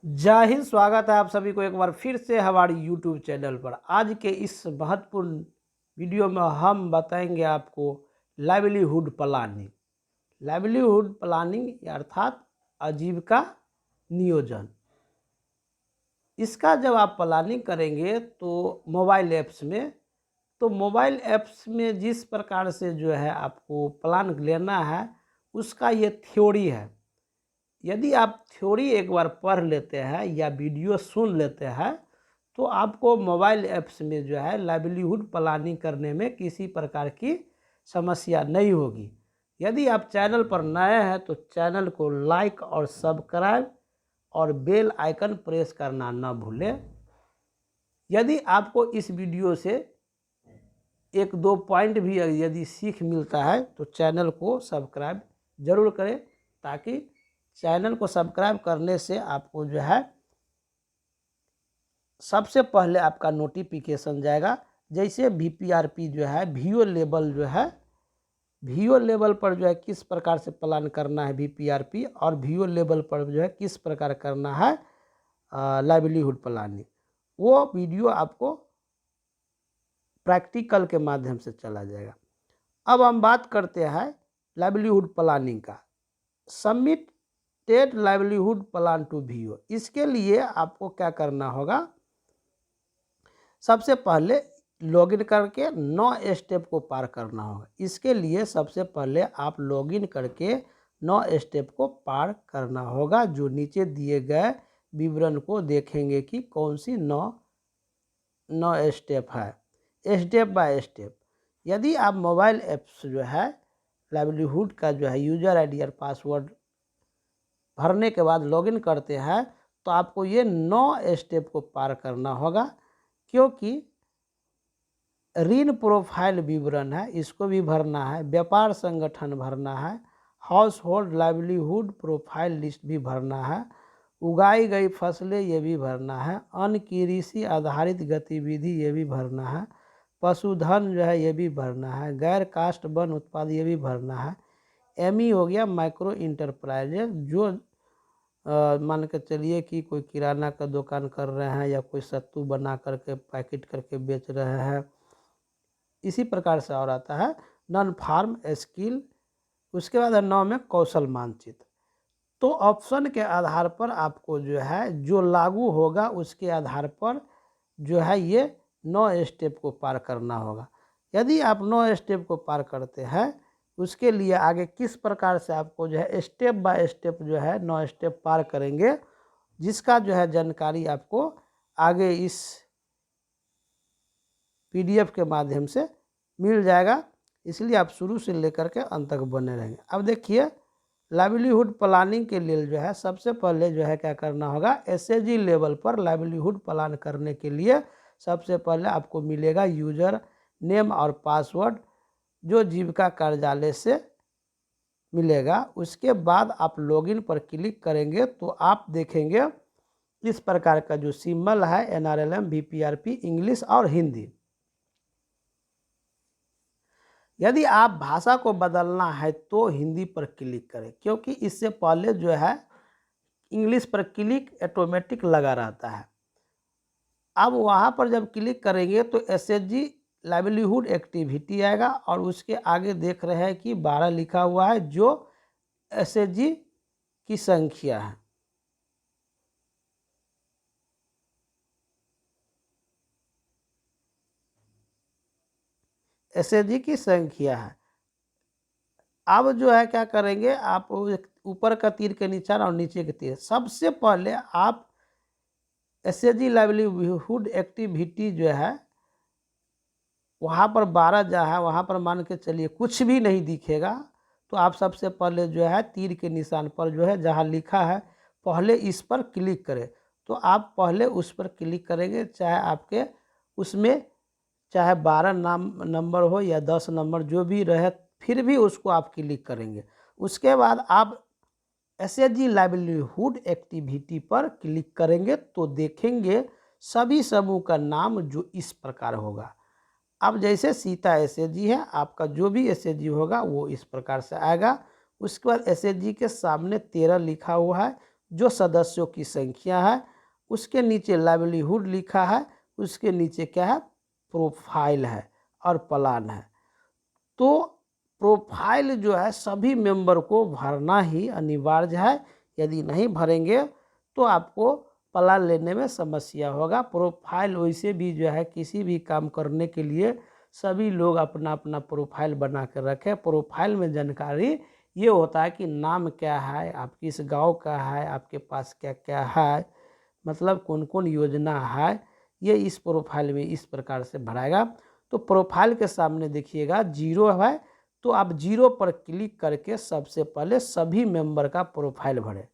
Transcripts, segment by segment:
जय हिंद। स्वागत है आप सभी को एक बार फिर से हमारी यूट्यूब चैनल पर। आज के इस महत्वपूर्ण वीडियो में हम बताएंगे आपको लाइवलीहुड प्लानिंग। लाइवलीहुड प्लानिंग अर्थात आजीविका नियोजन। इसका जब आप प्लानिंग करेंगे तो मोबाइल ऐप्स में जिस प्रकार से जो है आपको प्लान लेना है उसका ये थ्योरी है। यदि आप थ्योरी एक बार पढ़ लेते हैं या वीडियो सुन लेते हैं तो आपको मोबाइल ऐप्स में जो है लाइवलीहुड प्लानिंग करने में किसी प्रकार की समस्या नहीं होगी। यदि आप चैनल पर नए हैं तो चैनल को लाइक और सब्सक्राइब और बेल आइकन प्रेस करना ना भूलें। यदि आपको इस वीडियो से एक दो पॉइंट भी यदि सीख मिलता है तो चैनल को सब्सक्राइब जरूर करें, ताकि चैनल को सब्सक्राइब करने से आपको जो है सबसे पहले आपका नोटिफिकेशन जाएगा। जैसे VPRP जो है वीओ लेवल पर जो है किस प्रकार से प्लान करना है VPRP, और वीओ लेवल पर जो है किस प्रकार करना है लाइवलीहुड प्लानिंग, वो वीडियो आपको प्रैक्टिकल के माध्यम से चला जाएगा। अब हम बात करते हैं लाइवलीहुड प्लानिंग का। Submitted livelihood plan to VO. इसके लिए आपको क्या करना होगा, सबसे पहले लॉगिन करके 9 स्टेप को पार करना होगा। इसके लिए सबसे पहले आप लॉगिन करके 9 स्टेप को पार करना होगा। जो नीचे दिए गए विवरण को देखेंगे कि कौन सी 9 स्टेप है, स्टेप बाय स्टेप। यदि आप मोबाइल ऐप्स जो है लाइवलीहुड का जो है यूजर आईडी और पासवर्ड भरने के बाद लॉगिन करते हैं तो आपको ये 9 स्टेप को पार करना होगा, क्योंकि ऋण प्रोफाइल विवरण है इसको भी भरना है, व्यापार संगठन भरना है, house hold livelihood profile list भी भरना है, उगाई गई फसलें ये भी भरना है, अन्न कृषि आधारित गतिविधि ये भी भरना है, पशुधन जो है ये भी भरना है, गैर कास्ट वन उत्पाद ये भी भरना है। एमई हो गया माइक्रो इंटरप्राइजेज, जो मान के चलिए कि कोई किराना का दुकान कर रहे हैं या कोई सत्तू बना करके पैकेट करके बेच रहे हैं, इसी प्रकार से और आता है नॉन फार्म स्किल। उसके बाद 9 में कौशल मानचित्र। तो ऑप्शन के आधार पर आपको जो है जो लागू होगा उसके आधार पर जो है ये 9 स्टेप को पार करना होगा। यदि आप 9 स्टेप को पार करते हैं उसके लिए आगे किस प्रकार से आपको जो है स्टेप बाय स्टेप जो है 9 स्टेप पार करेंगे, जिसका जो है जानकारी आपको आगे इस PDF के माध्यम से मिल जाएगा। इसलिए आप शुरू से लेकर के अंत तक बने रहेंगे। अब देखिए लाइवलीहुड प्लानिंग के लिए जो है सबसे पहले जो है क्या करना होगा, SAG लेवल पर लाइवलीहुड प्लान करने के लिए सबसे पहले आपको मिलेगा यूजर नेम और पासवर्ड, जो जीविका कार्यालय से मिलेगा। उसके बाद आप लॉगिन पर क्लिक करेंगे तो आप देखेंगे इस प्रकार का जो सिंबल है NRLM VPRP इंग्लिश और हिंदी। यदि आप भाषा को बदलना है तो हिंदी पर क्लिक करें, क्योंकि इससे पहले जो है इंग्लिश पर क्लिक ऑटोमेटिक लगा रहता है। अब वहाँ पर जब क्लिक करेंगे तो SAG लाइवलीहुड एक्टिविटी आएगा और उसके आगे देख रहे हैं कि 12 लिखा हुआ है, जो SAG की संख्या है। SAG की संख्या है। अब जो है क्या करेंगे, आप ऊपर का तीर के निशान और नीचे के तीर, सबसे पहले आप SAG लाइवलीहुड एक्टिविटी जो है वहाँ पर 12 जो है वहाँ पर मान के चलिए कुछ भी नहीं दिखेगा, तो आप सबसे पहले जो है तीर के निशान पर जो है जहाँ लिखा है पहले इस पर क्लिक करें। तो आप पहले उस पर क्लिक करेंगे, चाहे आपके उसमें चाहे 12 नंबर हो या 10 नंबर जो भी रहे, फिर भी उसको आप क्लिक करेंगे। उसके बाद आप SAG लाइवलीहुड एक्टिविटी पर क्लिक करेंगे तो देखेंगे सभी समूह का नाम जो इस प्रकार होगा। अब जैसे सीता SAG है, आपका जो भी SAG होगा वो इस प्रकार से आएगा। उसके बाद SAG के सामने 13 लिखा हुआ है, जो सदस्यों की संख्या है, उसके नीचे लाइवलीहुड लिखा है, उसके नीचे क्या है, प्रोफाइल है और प्लान है। तो प्रोफाइल जो है सभी मेंबर को भरना ही अनिवार्य है। यदि नहीं भरेंगे तो आपको प्लान लेने में समस्या होगा। प्रोफाइल वैसे भी जो है किसी भी काम करने के लिए सभी लोग अपना अपना प्रोफाइल बना कर रखें। प्रोफाइल में जानकारी ये होता है कि नाम क्या है, आप किस गांव का है, आपके पास क्या क्या है, मतलब कौन कौन योजना है, ये इस प्रोफाइल में इस प्रकार से भराएगा। तो प्रोफाइल के सामने देखिएगा जीरो है, तो आप जीरो पर क्लिक करके सबसे पहले सभी मेंबर का प्रोफाइल भरें।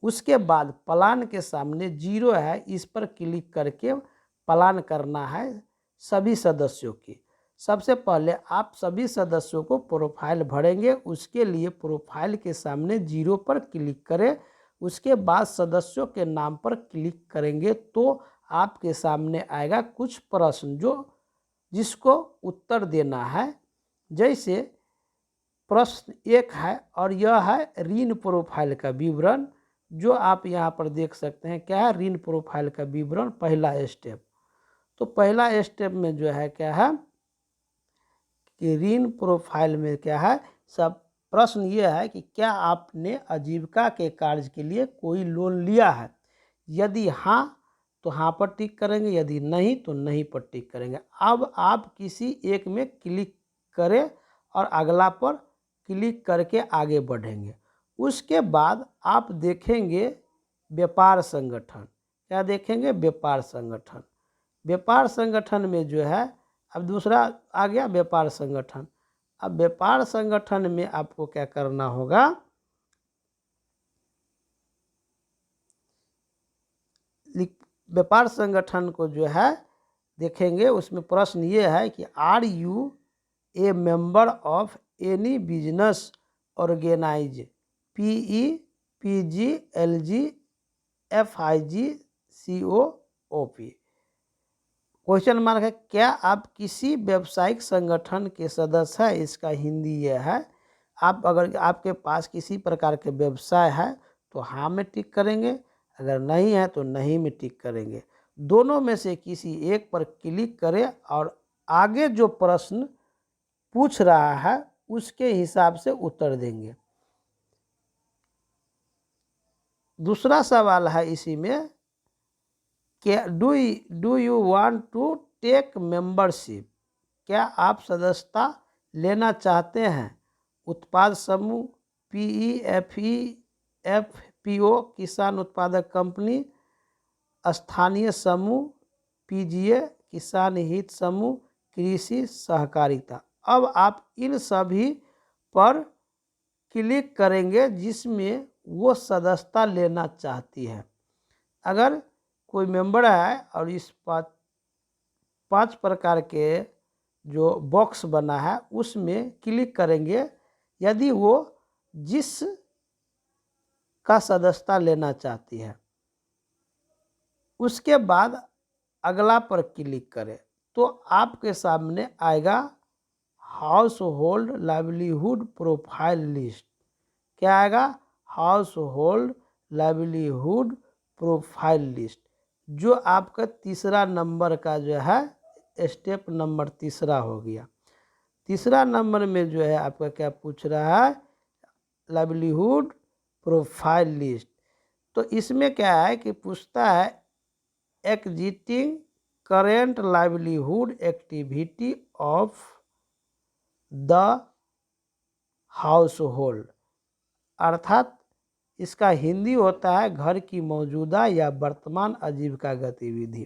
उसके बाद प्लान के सामने जीरो है, इस पर क्लिक करके प्लान करना है सभी सदस्यों की। सबसे पहले आप सभी सदस्यों को प्रोफाइल भरेंगे, उसके लिए प्रोफाइल के सामने जीरो पर क्लिक करें। उसके बाद सदस्यों के नाम पर क्लिक करेंगे तो आपके सामने आएगा कुछ प्रश्न जिसको उत्तर देना है। जैसे प्रश्न 1 है और यह है ऋण प्रोफाइल का विवरण, जो आप यहाँ पर देख सकते हैं क्या है, ऋण प्रोफाइल का विवरण पहला स्टेप। तो पहला स्टेप में जो है क्या है कि ऋण प्रोफाइल में क्या है, सब प्रश्न ये है कि क्या आपने आजीविका के कार्य के लिए कोई लोन लिया है। यदि हाँ तो हाँ पर टिक करेंगे, यदि नहीं तो नहीं पर टिक करेंगे। अब आप किसी एक में क्लिक करें और अगला पर क्लिक करके आगे बढ़ेंगे। उसके बाद आप देखेंगे व्यापार संगठन। क्या देखेंगे, व्यापार संगठन। व्यापार संगठन में जो है अब दूसरा आ गया व्यापार संगठन। अब व्यापार संगठन में आपको क्या करना होगा, व्यापार संगठन को जो है देखेंगे, उसमें प्रश्न ये है कि are you a member of any business organise, PE, PG, LG, FIG, COOP. Question mark है, क्या आप किसी व्यावसायिक संगठन के सदस्य हैं। इसका हिंदी ये है, आप अगर आपके पास किसी प्रकार के व्यवसाय है तो हाँ में टिक करेंगे, अगर नहीं है तो नहीं में टिक करेंगे। दोनों में से किसी एक पर क्लिक करें और आगे जो प्रश्न पूछ रहा है उसके हिसाब से उत्तर देंगे। दूसरा सवाल है इसी में, क्या do you want to take membership, क्या आप सदस्यता लेना चाहते हैं। उत्पाद समूह, पीई, एफई, एफपीओ, किसान उत्पादक कंपनी, स्थानीय समूह, पीजीए, किसान हित समूह, कृषि सहकारिता। अब आप इन सभी पर क्लिक करेंगे जिसमें वो सदस्यता लेना चाहती है। अगर कोई मेंबर है और इस पांच प्रकार के जो बॉक्स बना है उसमें क्लिक करेंगे यदि वो जिस का सदस्यता लेना चाहती है। उसके बाद अगला पर क्लिक करें तो आपके सामने आएगा house hold livelihood profile list. क्या आएगा, house hold livelihood profile list, जो आपका तीसरा नंबर का जो है स्टेप नंबर तीसरा हो गया। तीसरा नंबर में जो है आपका क्या पूछ रहा है, लाइवलीहुड प्रोफाइल लिस्ट। तो इसमें क्या है कि पूछता है existing current livelihood activity of the house hold, अर्थात इसका हिंदी होता है घर की मौजूदा या वर्तमान आजीविका गतिविधि।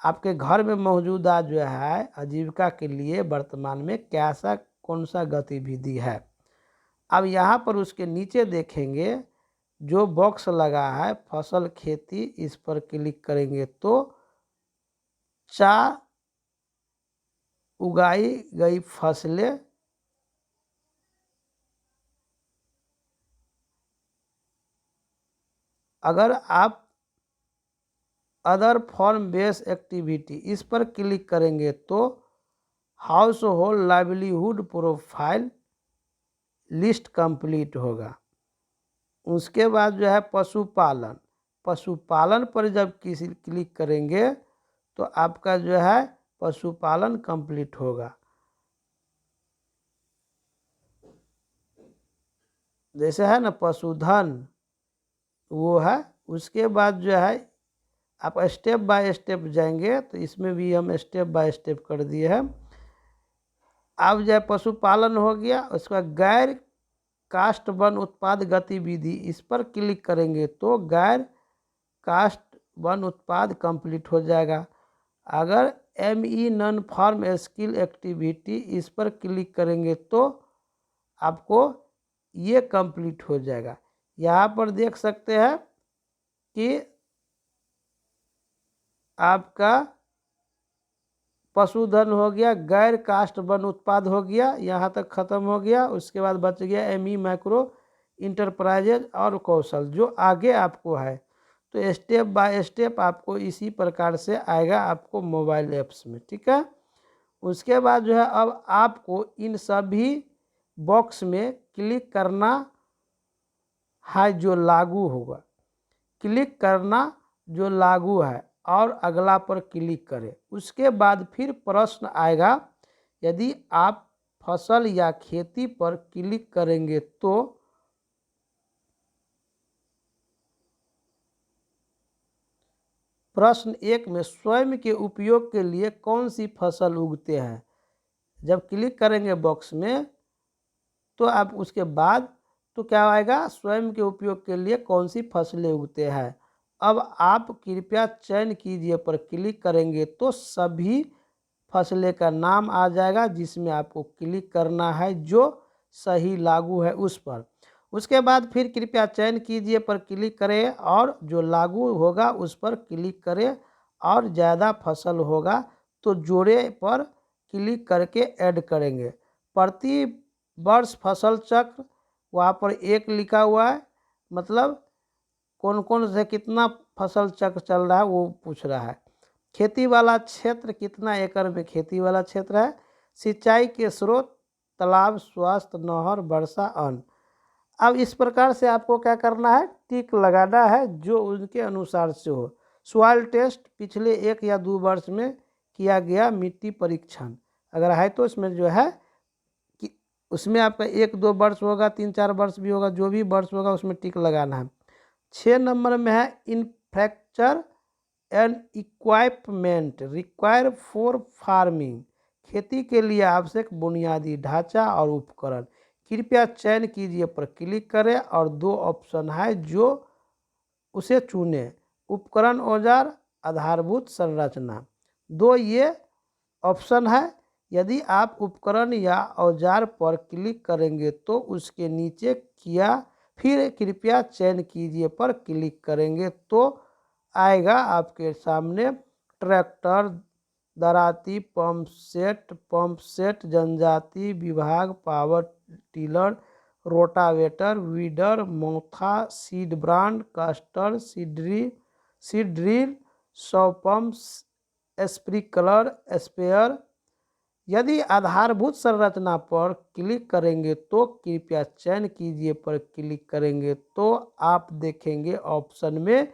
आपके घर में मौजूदा जो है आजीविका के लिए वर्तमान में कैसा कौन सा गतिविधि है। अब यहाँ पर उसके नीचे देखेंगे जो बॉक्स लगा है फसल खेती, इस पर क्लिक करेंगे तो चार उगाई गई फसलें अगर आप अदर फॉर्म बेस्ड एक्टिविटी इस पर क्लिक करेंगे तो house hold livelihood profile list complete होगा। उसके बाद जो है पशुपालन, पशुपालन पर जब किसी क्लिक करेंगे तो आपका जो है पशुपालन कंप्लीट होगा। जैसे है ना पशुधन, वो है। उसके बाद जो है आप स्टेप बाय स्टेप जाएंगे तो इसमें भी हम स्टेप बाय स्टेप कर दिए हैं। अब जो है पशुपालन हो गया, उसके बाद गैर कास्ट वन उत्पाद गतिविधि, इस पर क्लिक करेंगे तो गैर कास्ट वन उत्पाद कंप्लीट हो जाएगा। अगर ME non farm skill activity, इस पर क्लिक करेंगे तो आपको ये कंप्लीट हो जाएगा। यहाँ पर देख सकते हैं कि आपका पशुधन हो गया, गैर कास्ट वन उत्पाद हो गया, यहाँ तक खत्म हो गया। उसके बाद बच गया ME माइक्रो इंटरप्राइजेज और कौशल, जो आगे आपको है। तो स्टेप बाय स्टेप आपको इसी प्रकार से आएगा आपको मोबाइल ऐप्स में, ठीक है। उसके बाद जो है अब आपको इन सभी बॉक्स में क्लिक करना है जो लागू होगा, क्लिक करना जो लागू है और अगला पर क्लिक करें। उसके बाद फिर प्रश्न आएगा, यदि आप फसल या खेती पर क्लिक करेंगे तो प्रश्न 1 में स्वयं के उपयोग के लिए कौन सी फसल उगते हैं। जब क्लिक करेंगे बॉक्स में तो आप उसके बाद तो क्या आएगा, स्वयं के उपयोग के लिए कौन सी फसलें उगते हैं। अब आप कृपया चयन कीजिए पर क्लिक करेंगे तो सभी फसलें का नाम आ जाएगा जिसमें आपको क्लिक करना है, जो सही लागू है उस पर। उसके बाद फिर कृपया चयन कीजिए पर क्लिक करें और जो लागू होगा उस पर क्लिक करें, और ज़्यादा फसल होगा तो जोड़े पर क्लिक करके ऐड करेंगे। प्रति वर्ष फसल चक्र वहाँ पर 1 लिखा हुआ है, मतलब कौन कौन से कितना फसल चक्र चल रहा है वो पूछ रहा है। खेती वाला क्षेत्र, कितना एकड़ में खेती वाला क्षेत्र है। सिंचाई के स्रोत, तालाब, स्वास्थ्य, नहर, वर्षा, अन्न। अब इस प्रकार से आपको क्या करना है, टिक लगाना है जो उनके अनुसार से हो। सॉइल टेस्ट, पिछले 1 या 2 वर्ष में किया गया मिट्टी परीक्षण, अगर है तो इसमें जो है कि उसमें आपका 1-2 वर्ष होगा, 3-4 वर्ष भी होगा, जो भी वर्ष होगा उसमें टिक लगाना है। 6 नंबर में है infrastructure and equipment require for farming, खेती के लिए आवश्यक बुनियादी ढांचा और उपकरण। कृपया चयन कीजिए पर क्लिक करें और 2 ऑप्शन है जो उसे चुनें, उपकरण, औजार, आधारभूत संरचना। 2 ये ऑप्शन है। यदि आप उपकरण या औजार पर क्लिक करेंगे तो उसके नीचे किया, फिर कृपया चयन कीजिए पर क्लिक करेंगे तो आएगा आपके सामने ट्रैक्टर, दराती, पंप सेट, जनजाति विभाग, पावर टिलर, रोटावेटर, वीडर, मोथा, seed brand, caster, seed drill, सौ पंप, स्प्रिंकलर, स्पेयर। यदि आधारभूत संरचना पर क्लिक करेंगे तो कृपया चयन कीजिए पर क्लिक करेंगे तो आप देखेंगे ऑप्शन में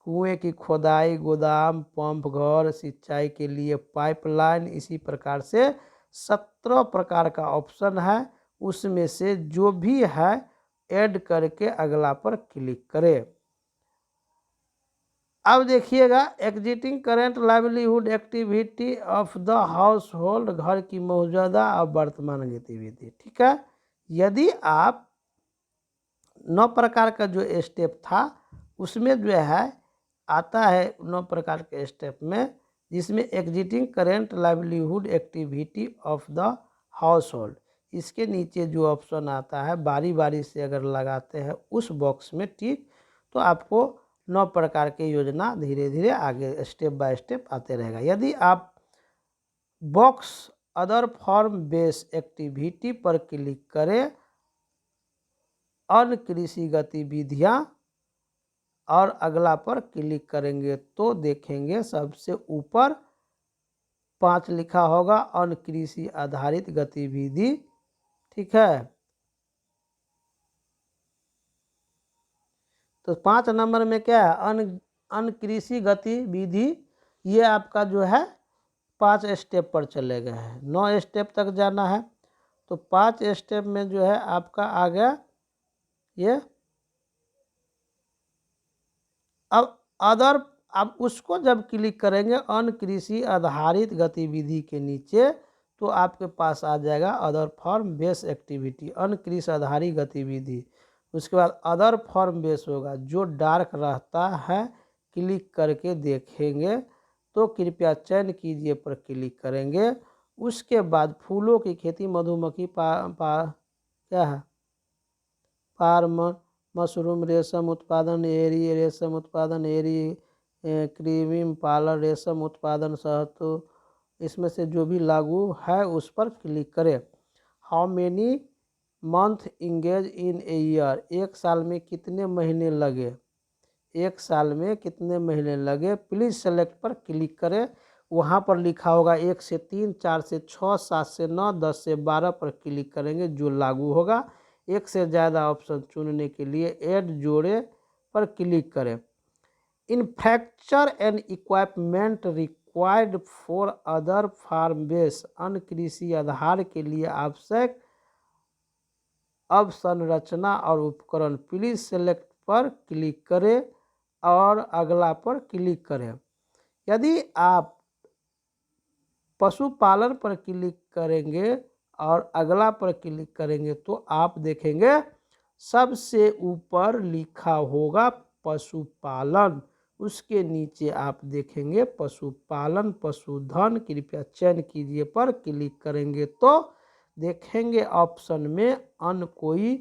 कुएं की खोदाई, गोदाम, पंप घर, सिंचाई के लिए पाइपलाइन, इसी प्रकार से 17 प्रकार का ऑप्शन है। उसमें से जो भी है ऐड करके अगला पर क्लिक करें। अब देखिएगा, exiting current livelihood activity of the house hold, घर की मौजूदा और वर्तमान गतिविधि, ठीक है। यदि आप 9 प्रकार का जो स्टेप था उसमें जो है आता है 9 प्रकार के स्टेप में, जिसमें exiting current livelihood activity of the house hold, इसके नीचे जो ऑप्शन आता है बारी बारी से अगर लगाते हैं उस बॉक्स में टिक, तो आपको 9 प्रकार की योजना धीरे धीरे आगे स्टेप बाय स्टेप आते रहेगा। यदि आप box other form base activity पर क्लिक करें, अन्य कृषि गतिविधियां, और अगला पर क्लिक करेंगे तो देखेंगे सबसे ऊपर 5 लिखा होगा अन्य कृषि आधारित गतिविधि, ठीक है। तो 5 नंबर में क्या है, अनकृषि गतिविधि, ये आपका जो है 5 स्टेप पर चले गए हैं, 9 स्टेप तक जाना है। तो 5 स्टेप में जो है आपका आ गया ये। अब अदर, अब उसको जब क्लिक करेंगे अनकृषि आधारित गतिविधि के नीचे, तो आपके पास आ जाएगा अदर फॉर्म बेस एक्टिविटी, अनकृषि आधारित गतिविधि। उसके बाद अदर फॉर्म बेस होगा, जो डार्क रहता है, क्लिक करके देखेंगे तो कृपया चयन कीजिए पर क्लिक करेंगे। उसके बाद फूलों की खेती, मधुमक्खी क्या है, फार्म, मशरूम, रेशम उत्पादन एरी, रेशम उत्पादन एरी, क्रीमी पालन, रेशम उत्पादन शहद, तो इसमें से जो भी लागू है उस पर क्लिक करें। How many month engage in a year, एक साल में कितने महीने लगे, एक साल में कितने महीने लगे, प्लीज़ सेलेक्ट पर क्लिक करें। वहाँ पर लिखा होगा 1 से 3, 4 से 6, 7 से 9, 10 से 12 पर क्लिक करेंगे जो लागू होगा। एक से ज़्यादा ऑप्शन चुनने के लिए ऐड जोड़े पर क्लिक करें। Infrastructure and equipment required for other farm base, अनकृषि आधार के लिए आवश्यक अवसंरचना और उपकरण, प्लीज सेलेक्ट पर क्लिक करें और अगला पर क्लिक करें। यदि आप पशुपालन पर क्लिक करेंगे और अगला पर क्लिक करेंगे तो आप देखेंगे सबसे ऊपर लिखा होगा पशुपालन, उसके नीचे आप देखेंगे पशुपालन पशुधन, कृपया चयन कीजिए पर क्लिक करेंगे तो देखेंगे ऑप्शन में अन्य कोई,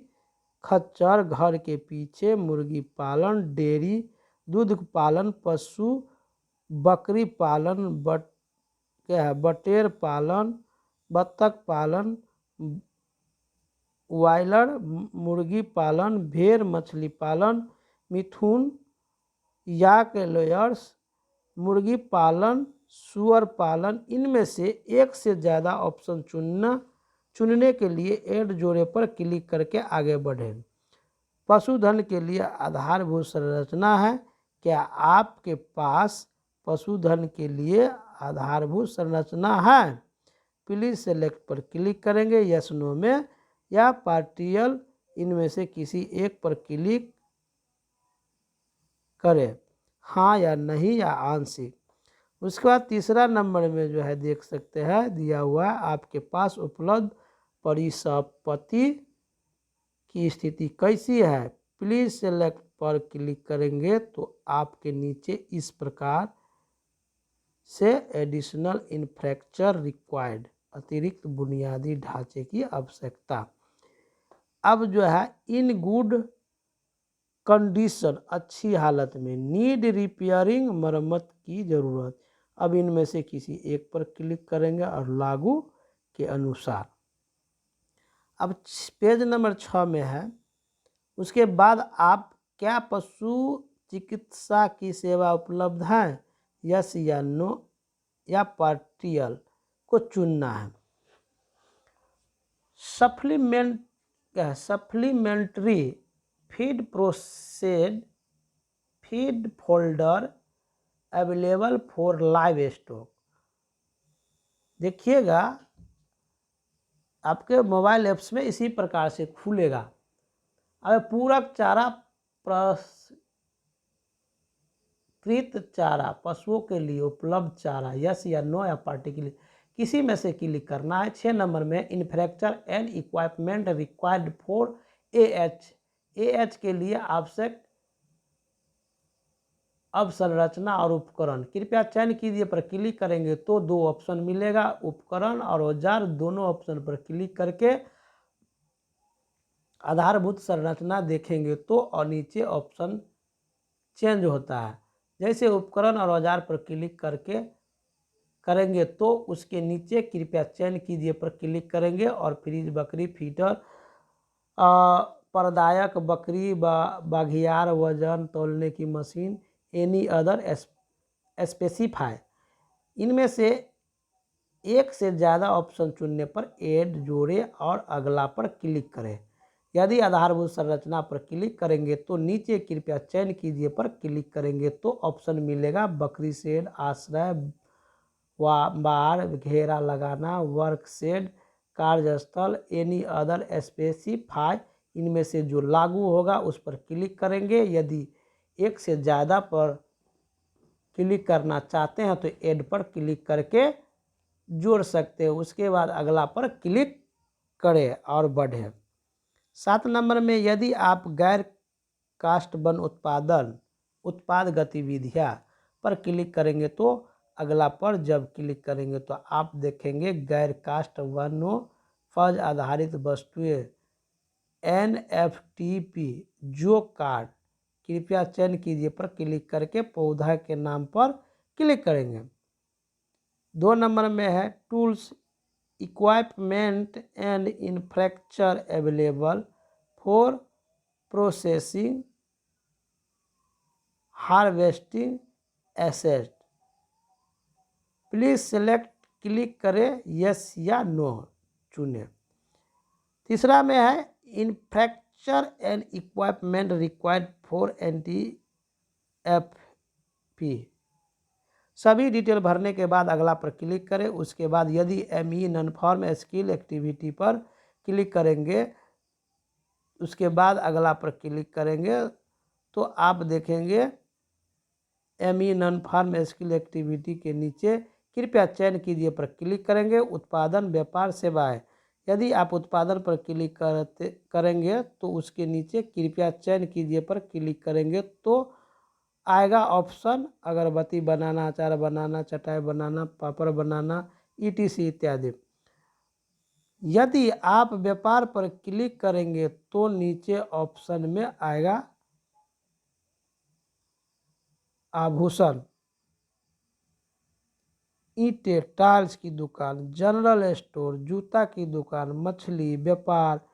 खच्चर, घर के पीछे, मुर्गी पालन, डेयरी, दूध पालन, पशु बकरी पालन, क्या है, बटेर पालन, बत्तख पालन, वायलर मुर्गी पालन, भेड़ मछली पालन, मिथुन याक लेयर्स, मुर्गी पालन, सुअर पालन। इनमें से एक से ज़्यादा ऑप्शन चुनने के लिए ऐड जोड़े पर क्लिक करके आगे बढ़ें। पशुधन के लिए आधारभूत संरचना है, क्या आपके पास पशुधन के लिए आधारभूत संरचना है, प्लीज सेलेक्ट पर क्लिक करेंगे यस नो में, या पार्टियल इनमें से किसी एक पर क्लिक करें, हाँ या नहीं या आंशिक। उसके बाद तीसरा नंबर में जो है देख सकते हैं दिया हुआ है आपके पास उपलब्ध परिसंपत्ति की स्थिति कैसी है, प्लीज सेलेक्ट पर क्लिक करेंगे तो आपके नीचे इस प्रकार से एडिशनल इंफ्रास्ट्रक्चर रिक्वायर्ड, अतिरिक्त बुनियादी ढांचे की आवश्यकता। अब जो है इन गुड कंडीशन, अच्छी हालत में, नीड रिपेयरिंग, मरम्मत की ज़रूरत। अब इनमें से किसी एक पर क्लिक करेंगे और लागू के अनुसार। अब पेज नंबर 6 में है, उसके बाद आप क्या पशु चिकित्सा की सेवा उपलब्ध है, यस या नो या पार्टियल को चुनना है। Supplementary feed processed feed folder available for live stock. देखिएगा आपके मोबाइल ऐप्स में इसी प्रकार से खुलेगा। अब पूरक चारा, प्रसंस्कृत चारा, पशुओं के लिए उपलब्ध चारा, यस या नो या पार्टी के लिए किसी में से क्लिक करना है। 6 नंबर में infrastructure and equipment required for AH के लिए आवश्यक अवसंरचना और उपकरण, कृपया चयन कीजिए पर क्लिक करेंगे तो 2 ऑप्शन मिलेगा, उपकरण और औजार। दोनों ऑप्शन पर क्लिक करके आधारभूत संरचना देखेंगे तो और नीचे ऑप्शन चेंज होता है। जैसे उपकरण और औजार पर क्लिक करेंगे तो उसके नीचे कृपया चयन कीजिए पर क्लिक करेंगे और फ्रीज बकरी फीडर, परदायक बकरी, बाघियार, वजन तौलने की मशीन, एनी अदर स्पेसिफाई, इनमें से एक से ज़्यादा ऑप्शन चुनने पर ऐड जोड़े और अगला पर क्लिक करें। यदि आधारभूत संरचना पर क्लिक करेंगे तो नीचे कृपया चयन कीजिए पर क्लिक करेंगे तो ऑप्शन मिलेगा बकरी शेड, आश्रय, बार, घेरा लगाना, वर्क शेड, कार्यस्थल, एनी अदर स्पेसिफाई। इनमें से जो लागू होगा उस पर क्लिक करेंगे। यदि एक से ज़्यादा पर क्लिक करना चाहते हैं तो ऐड पर क्लिक करके जोड़ सकते हैं। उसके बाद अगला पर क्लिक करें और बढ़े। 7 नंबर में यदि आप गैर कास्ट वन उत्पाद गतिविधियाँ पर क्लिक करेंगे तो अगला पर जब क्लिक करेंगे तो आप देखेंगे गैर कास्ट वनों फज आधारित वस्तुएं NFT जो कार्ड कृपया चयन कीजिए पर क्लिक करके पौधा के नाम पर क्लिक करेंगे। 2 नंबर में है tools equipment and infrastructure available for processing harvesting asset. Please select click करें यस या नो चुने। तीसरा में है infrastructure and equipment required for NTFP। सभी डिटेल भरने के बाद अगला पर क्लिक करें। उसके बाद यदि ME non farm skill activity पर क्लिक करेंगे उसके बाद अगला पर क्लिक करेंगे तो आप देखेंगे ME non farm skill activity के नीचे कृपया चयन कीजिए पर क्लिक करेंगे। उत्पादन, व्यापार, सेवाएं। यदि आप उत्पादन पर क्लिक करेंगे तो उसके नीचे कृपया चयन कीजिए पर क्लिक करेंगे तो आएगा ऑप्शन अगरबत्ती बनाना, अचार बनाना, चटाई बनाना, पापड़ बनाना, ETC इत्यादि। यदि आप व्यापार पर क्लिक करेंगे तो नीचे ऑप्शन में आएगा आभूषण, ईंटें, टाइल्स की दुकान, जनरल स्टोर, जूता की दुकान, मछली व्यापार।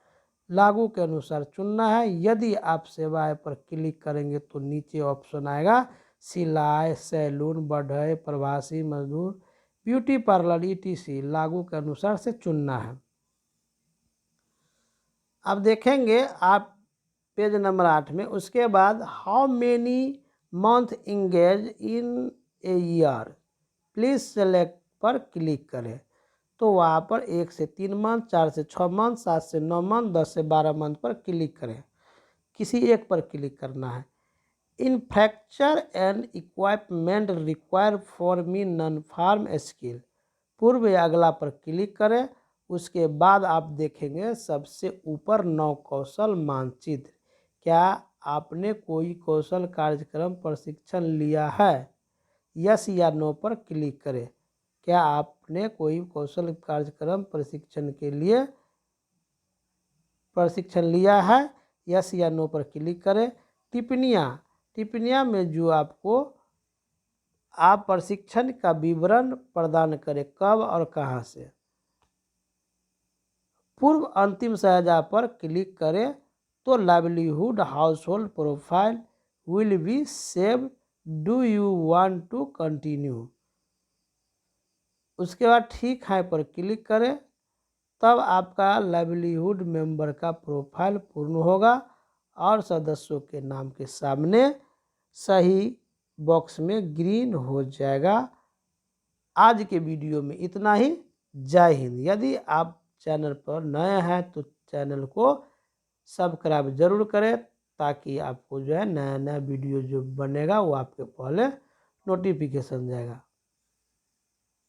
लागू के अनुसार चुनना है। यदि आप सेवाएं पर क्लिक करेंगे तो नीचे ऑप्शन आएगा सिलाई, सैलून, बढ़ई, प्रवासी मजदूर, ब्यूटी पार्लर, ETC। लागू के अनुसार से चुनना है। अब देखेंगे आप पेज नंबर 8 में। उसके बाद how many month engage in a year, please select पर क्लिक करें तो वहाँ पर 1 से 3 मंथ, 4 से 6 मंथ, 7 से 9 मंथ, 10 से 12 मंथ पर क्लिक करें। किसी एक पर क्लिक करना है। Infrastructure and equipment require for me non farm skill, पूर्व या अगला पर क्लिक करें। उसके बाद आप देखेंगे सबसे ऊपर 9 कौशल मानचित्र। क्या आपने कोई कौशल कार्यक्रम प्रशिक्षण लिया है? यस या नो पर क्लिक करें। क्या आपने कोई कौशल कार्यक्रम प्रशिक्षण लिया है? यस या नो पर क्लिक करें। टिप्पणियाँ में जो आप प्रशिक्षण का विवरण प्रदान करें, कब और कहां से। पूर्व अंतिम सहायता पर क्लिक करें तो livelihood household profile will be save. Do you want to continue. उसके बाद ठीक है पर क्लिक करें तब आपका लाइवलीहुड मेंबर का प्रोफाइल पूर्ण होगा और सदस्यों के नाम के सामने सही बॉक्स में ग्रीन हो जाएगा। आज के वीडियो में इतना ही। जय हिंद। यदि आप चैनल पर नए हैं तो चैनल को सब्सक्राइब जरूर करें ताकि आपको जो है नया नया वीडियो जो बनेगा वो आपके पहले नोटिफिकेशन जाएगा।